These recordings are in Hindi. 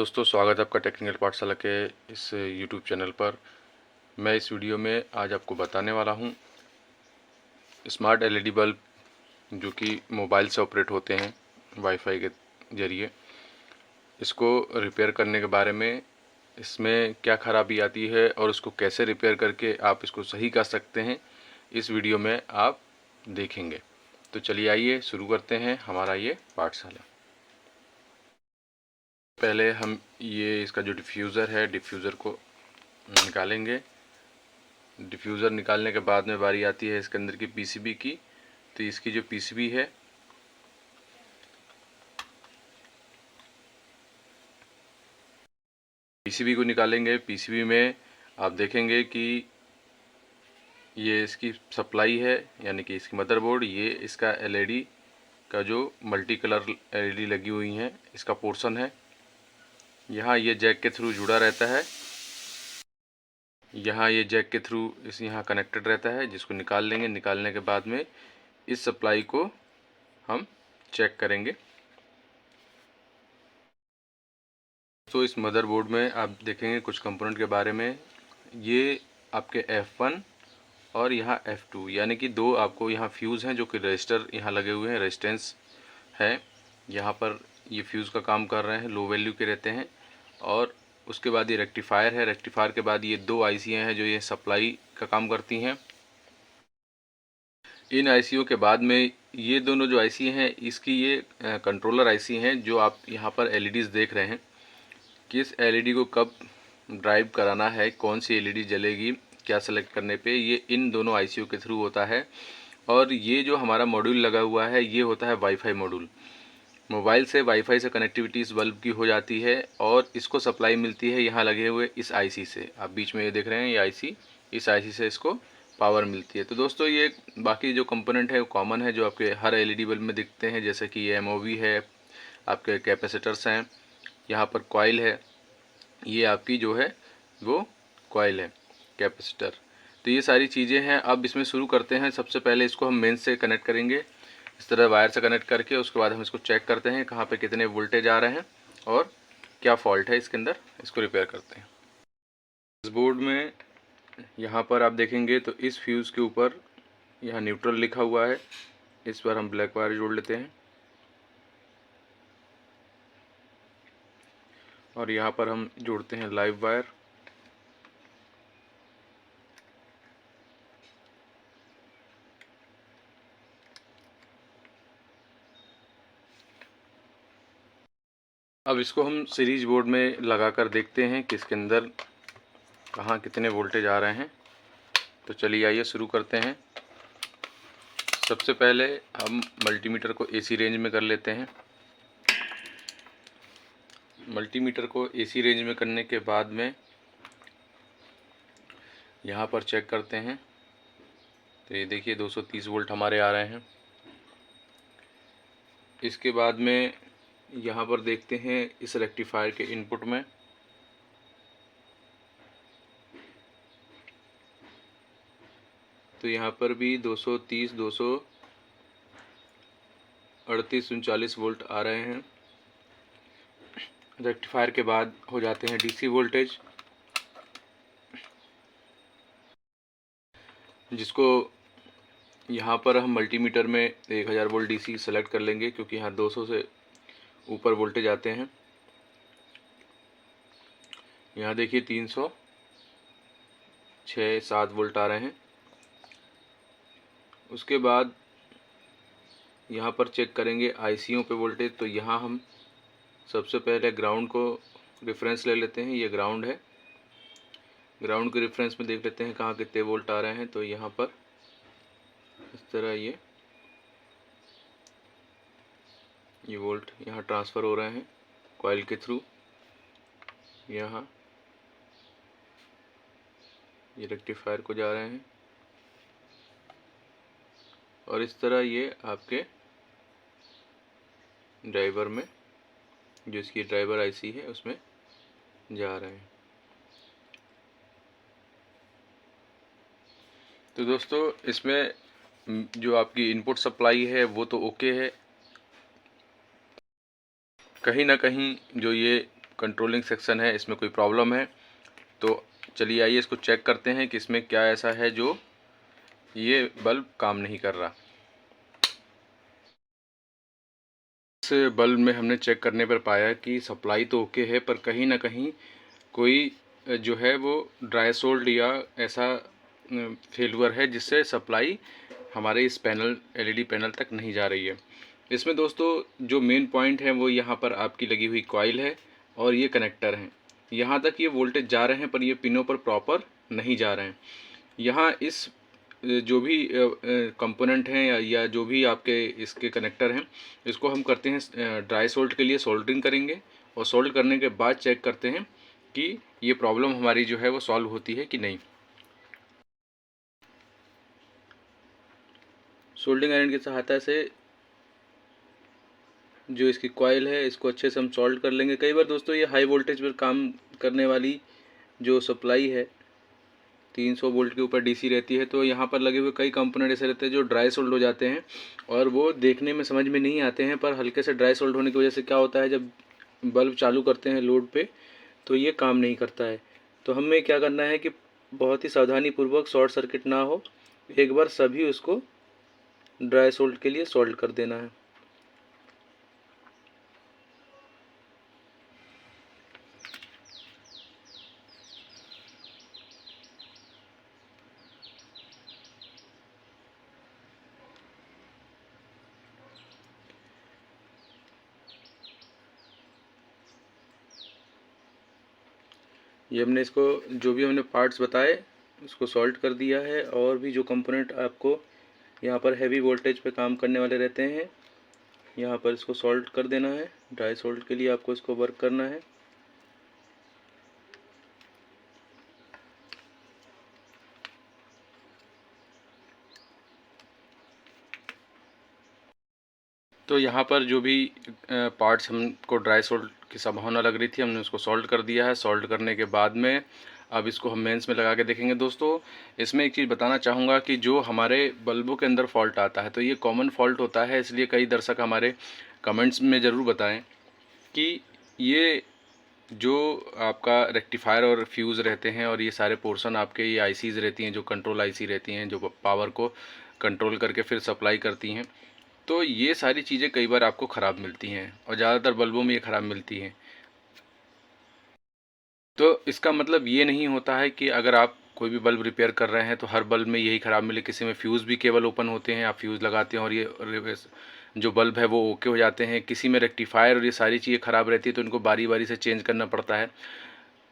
दोस्तों, स्वागत है आपका टेक्निकल पाठशाला के इस यूट्यूब चैनल पर। मैं इस वीडियो में आज आपको बताने वाला हूं स्मार्ट एलईडी बल्ब जो कि मोबाइल से ऑपरेट होते हैं वाईफाई के ज़रिए, इसको रिपेयर करने के बारे में। इसमें क्या ख़राबी आती है और उसको कैसे रिपेयर करके आप इसको सही कर सकते हैं, इस वीडियो में आप देखेंगे। तो चलिए आइए शुरू करते हैं हमारा ये पाठशाला। पहले हम ये इसका जो डिफ्यूज़र है, डिफ्यूज़र को निकालेंगे। डिफ्यूज़र निकालने के बाद में बारी आती है इसके अंदर की पीसीबी की। तो इसकी जो पीसीबी है, पीसीबी को निकालेंगे। पीसीबी में आप देखेंगे कि ये इसकी सप्लाई है, यानी कि इसकी मदरबोर्ड, ये इसका एलईडी का जो मल्टी कलर एलईडी लगी हुई हैं इसका पोर्शन है। यहाँ ये जैक के थ्रू जुड़ा रहता है, यहाँ ये जैक के थ्रू इस यहाँ कनेक्टेड रहता है, जिसको निकाल लेंगे। निकालने के बाद में इस सप्लाई को हम चेक करेंगे। तो इस मदरबोर्ड में आप देखेंगे कुछ कंपोनेंट के बारे में। ये आपके F1 और यहाँ F2 यानी कि दो आपको यहाँ फ्यूज़ हैं जो कि रजिस्टर यहाँ लगे हुए हैं, रेजिस्टेंस है। यहाँ पर ये फ्यूज़ का काम कर रहे हैं, लो वैल्यू के रहते हैं। और उसके बाद ये रेक्टिफायर है। रेक्टिफायर के बाद ये दो आईसी हैं जो ये सप्लाई का काम करती हैं। इन आईसीओ के बाद में ये दोनों जो आईसी हैं, इसकी ये कंट्रोलर आईसी हैं जो आप यहाँ पर एलईडीज़ देख रहे हैं। किस एलईडी को कब ड्राइव कराना है, कौन सी एलईडी जलेगी, क्या सेलेक्ट करने पे, ये इन दोनों आईसीओ के थ्रू होता है। और ये जो हमारा मॉड्यूल लगा हुआ है, ये होता है वाईफाई मॉड्यूल। मोबाइल से वाईफाई से कनेक्टिविटी इस बल्ब की हो जाती है और इसको सप्लाई मिलती है यहाँ लगे हुए इस आईसी से। आप बीच में ये देख रहे हैं, ये आईसी, इस आईसी से इसको पावर मिलती है। तो दोस्तों, ये बाकी जो कंपोनेंट है वो कॉमन है जो आपके हर एलईडी बल्ब में दिखते हैं, जैसे कि ये एमओवी है, आपके कैपेसिटर्स हैं, यहाँ पर कॉइल है, ये आपकी जो है वो कॉइल है, कैपेसिटर। तो ये सारी चीज़ें हैं। अब इसमें शुरू करते हैं। सबसे पहले इसको हम मेन से कनेक्ट करेंगे, इस तरह वायर से कनेक्ट करके। उसके बाद हम इसको चेक करते हैं कहाँ पे कितने वोल्टेज आ रहे हैं और क्या फॉल्ट है इसके अंदर, इसको रिपेयर करते हैं। इस बोर्ड में यहाँ पर आप देखेंगे तो इस फ्यूज़ के ऊपर यहाँ न्यूट्रल लिखा हुआ है। इस पर हम ब्लैक वायर जोड़ लेते हैं और यहाँ पर हम जोड़ते हैं लाइव वायर। अब इसको हम सीरीज बोर्ड में लगा कर देखते हैं कि इसके अंदर कहाँ कितने वोल्टेज आ रहे हैं। तो चलिए आइए शुरू करते हैं। सबसे पहले हम मल्टीमीटर को एसी रेंज में कर लेते हैं। मल्टीमीटर को एसी रेंज में करने के बाद में यहाँ पर चेक करते हैं। तो ये देखिए 230 वोल्ट हमारे आ रहे हैं। इसके बाद में यहाँ पर देखते हैं इस रेक्टिफायर के इनपुट में। तो यहाँ पर भी 230, 238, 39 वोल्ट आ रहे हैं। रेक्टिफायर के बाद हो जाते हैं डीसी वोल्टेज, जिसको यहाँ पर हम मल्टीमीटर में 1000 वोल्ट डीसी सेलेक्ट कर लेंगे, क्योंकि यहाँ 200 से ऊपर वोल्टेज आते हैं। यहाँ देखिए 306-7 वोल्ट आ रहे हैं। उसके बाद यहाँ पर चेक करेंगे आईसीओ पे वोल्टेज। तो यहाँ हम सबसे पहले ग्राउंड को रेफरेंस ले लेते हैं। ये ग्राउंड है, ग्राउंड के रेफरेंस में देख लेते हैं कहाँ कितने वोल्ट आ रहे हैं। तो यहाँ पर इस तरह ये वोल्ट यहाँ ट्रांसफ़र हो रहे हैं कॉइल के थ्रू। यहाँ ये रेक्टिफायर को जा रहे हैं और इस तरह ये आपके ड्राइवर में, जो इसकी ड्राइवर आईसी है, उसमें जा रहे हैं। तो दोस्तों, इसमें जो आपकी इनपुट सप्लाई है वो तो ओके है। कहीं ना कहीं जो ये कंट्रोलिंग सेक्शन है इसमें कोई प्रॉब्लम है। तो चलिए आइए इसको चेक करते हैं कि इसमें क्या ऐसा है जो ये बल्ब काम नहीं कर रहा। इस बल्ब में हमने चेक करने पर पाया कि सप्लाई तो ओके है, पर कहीं ना कहीं कोई जो है वो ड्राई सोल्ड या ऐसा फेलुअर है जिससे सप्लाई हमारे इस एलईडी पैनल तक नहीं जा रही है। इसमें दोस्तों जो मेन पॉइंट है वो यहाँ पर आपकी लगी हुई कॉइल है और ये कनेक्टर हैं। यहाँ तक ये वोल्टेज जा रहे हैं पर ये पिनों पर प्रॉपर नहीं जा रहे हैं। यहाँ इस जो भी कंपोनेंट हैं या जो भी आपके इसके कनेक्टर हैं, इसको हम करते हैं ड्राई सोल्ड के लिए सोल्डरिंग करेंगे और सोल्ड करने के बाद चेक करते हैं कि ये प्रॉब्लम हमारी जो है वो सॉल्व होती है कि नहीं। सोल्डिंग आयरन की सहायता से जो इसकी कॉइल है इसको अच्छे से हम सॉल्व कर लेंगे। कई बार दोस्तों ये हाई वोल्टेज पर काम करने वाली जो सप्लाई है 300 वोल्ट के ऊपर डीसी रहती है, तो यहाँ पर लगे हुए कई कंपोनेंट ऐसे रहते हैं जो ड्राई सोल्ड हो जाते हैं और वो देखने में समझ में नहीं आते हैं, पर हल्के से ड्राई सोल्ड होने की वजह से क्या होता है जब बल्ब चालू करते हैं लोड पे तो ये काम नहीं करता है। तो हमें क्या करना है कि बहुत ही सावधानी पूर्वक शॉर्ट सर्किट ना हो, एक बार सभी उसको ड्राई सोल्ड के लिए सोल्ड कर देना है। ये हमने इसको जो भी हमने पार्ट्स बताए उसको सॉल्ट कर दिया है, और भी जो कंपोनेंट आपको यहाँ पर हैवी वोल्टेज पे काम करने वाले रहते हैं यहाँ पर इसको सॉल्ट कर देना है। ड्राई सोल्ड के लिए आपको इसको वर्क करना है। तो यहाँ पर जो भी पार्ट्स हमको ड्राई सोल्ड की संभावना लग रही थी हमने उसको सॉल्ट कर दिया है। सॉल्ट करने के बाद में अब इसको हम मेंस में लगा के देखेंगे। दोस्तों इसमें एक चीज़ बताना चाहूँगा कि जो हमारे बल्बों के अंदर फॉल्ट आता है तो ये कॉमन फॉल्ट होता है, इसलिए कई दर्शक हमारे कमेंट्स में ज़रूर बताएं कि ये जो आपका रेक्टिफायर और फ्यूज़ रहते हैं और ये सारे पोर्शन आपके ये आईसीज़ रहती हैं जो कंट्रोल आईसी रहती हैं जो पावर को कंट्रोल करके फिर सप्लाई करती हैं, तो ये सारी चीज़ें कई बार आपको ख़राब मिलती हैं और ज़्यादातर बल्बों में ये ख़राब मिलती हैं। तो इसका मतलब ये नहीं होता है कि अगर आप कोई भी बल्ब रिपेयर कर रहे हैं तो हर बल्ब में यही ख़राब मिले। किसी में फ्यूज़ भी केवल ओपन होते हैं, आप फ्यूज़ लगाते हैं और ये जो बल्ब है वो ओके हो जाते हैं। किसी में रेक्टिफायर और ये सारी चीज़ें ख़राब रहती है तो इनको बारी बारी से चेंज करना पड़ता है।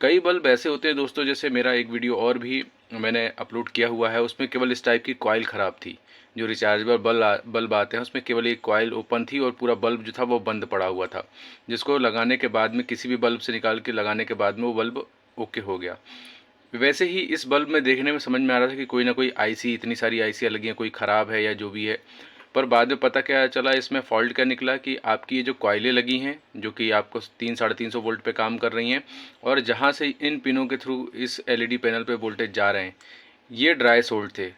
कई बल्ब ऐसे होते हैं दोस्तों, जैसे मेरा एक वीडियो और भी मैंने अपलोड किया हुआ है उसमें केवल इस टाइप की कॉइल ख़राब थी। जो रिचार्जेबल बल्ब आते हैं उसमें केवल एक कॉइल ओपन थी और पूरा बल्ब जो था वो बंद पड़ा हुआ था, जिसको लगाने के बाद में किसी भी बल्ब से निकाल के लगाने के बाद में वो बल्ब ओके हो गया। वैसे ही इस बल्ब में देखने में समझ में आ रहा था कि कोई ना कोई आईसी, इतनी सारी आईसियाँ लगी हैं, कोई ख़राब है या जो भी है, पर बाद में पता क्या चला इसमें फ़ॉल्ट क्या निकला कि आपकी ये जो कॉइलें लगी हैं जो कि आपको 300-350 वोल्ट पे काम कर रही हैं और जहाँ से इन पिनों के थ्रू इस एलईडी पैनल पे वोल्टेज जा रहे हैं ये ड्राई सोल्ड थे।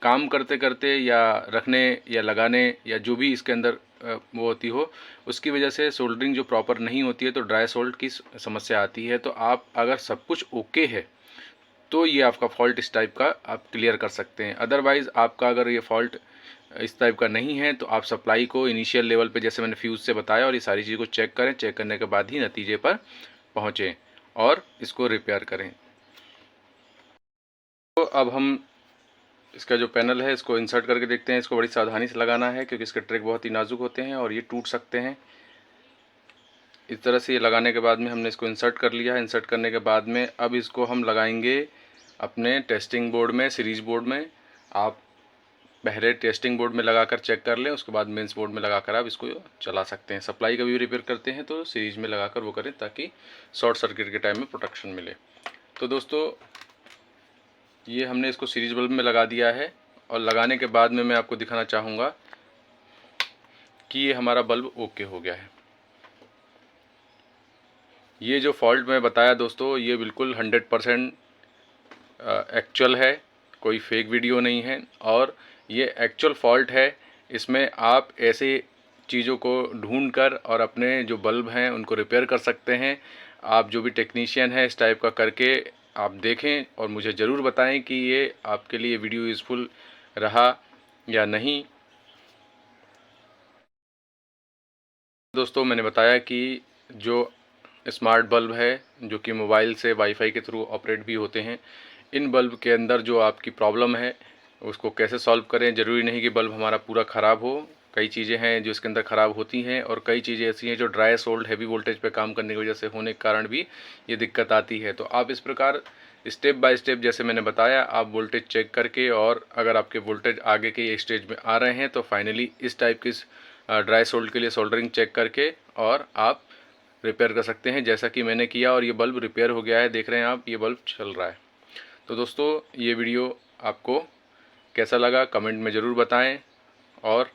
काम करते करते या रखने या लगाने या जो भी इसके अंदर वो होती हो उसकी वजह से सोल्डरिंग जो प्रॉपर नहीं होती है तो ड्राई सोल्ड की समस्या आती है। तो आप अगर सब कुछ ओके है तो ये आपका फॉल्ट इस टाइप का आप क्लियर कर सकते हैं। अदरवाइज़ आपका अगर ये फॉल्ट इस टाइप का नहीं है तो आप सप्लाई को इनिशियल लेवल पे जैसे मैंने फ्यूज़ से बताया और ये सारी चीज़ को चेक करें, चेक करने के बाद ही नतीजे पर पहुँचें और इसको रिपेयर करें। तो अब हम इसका जो पैनल है इसको इंसर्ट करके देखते हैं। इसको बड़ी सावधानी से लगाना है क्योंकि इसके ट्रिक बहुत ही नाजुक होते हैं और ये टूट सकते हैं। इस तरह से ये लगाने के बाद में हमने इसको इंसर्ट कर लिया है। इंसर्ट करने के बाद में अब इसको हम लगाएंगे अपने टेस्टिंग बोर्ड में, सीरीज बोर्ड में। आप पहले टेस्टिंग बोर्ड में लगाकर चेक कर लें, उसके बाद मेंस बोर्ड में लगाकर आप इसको चला सकते हैं। सप्लाई कभी भी रिपेयर करते हैं तो सीरीज में लगाकर वो करें ताकि शॉर्ट सर्किट के टाइम में प्रोटेक्शन मिले। तो दोस्तों ये हमने इसको सीरीज बल्ब में लगा दिया है और लगाने के बाद में मैं आपको दिखाना चाहूँगा कि ये हमारा बल्ब ओके हो गया है। ये जो फॉल्ट मैं बताया दोस्तों ये बिल्कुल 100% एक्चुअल है, कोई फेक वीडियो नहीं है और ये एक्चुअल फॉल्ट है। इसमें आप ऐसे चीज़ों को ढूंढ कर और अपने जो बल्ब हैं उनको रिपेयर कर सकते हैं। आप जो भी टेक्नीशियन है इस टाइप का करके आप देखें और मुझे ज़रूर बताएं कि ये आपके लिए वीडियो यूज़फुल रहा या नहीं। दोस्तों, मैंने बताया कि जो स्मार्ट बल्ब है जो कि मोबाइल से वाईफाई के थ्रू ऑपरेट भी होते हैं, इन बल्ब के अंदर जो आपकी प्रॉब्लम है उसको कैसे सॉल्व करें। ज़रूरी नहीं कि बल्ब हमारा पूरा ख़राब हो, कई चीज़ें हैं जो इसके अंदर ख़राब होती हैं और कई चीज़ें ऐसी हैं जो ड्राई सोल्ड हैवी वोल्टेज पे काम करने की वजह से होने के कारण भी ये दिक्कत आती है। तो आप इस प्रकार स्टेप बाय स्टेप जैसे मैंने बताया, आप वोल्टेज चेक करके और अगर आपके वोल्टेज आगे के स्टेज में आ रहे हैं तो फाइनली इस टाइप की ड्राई सोल्ड के लिए सोल्डरिंग चेक करके और आप रिपेयर कर सकते हैं, जैसा कि मैंने किया और ये बल्ब रिपेयर हो गया है। देख रहे हैं आप, ये बल्ब चल रहा है। तो दोस्तों, ये वीडियो आपको कैसा लगा कमेंट में ज़रूर बताएं और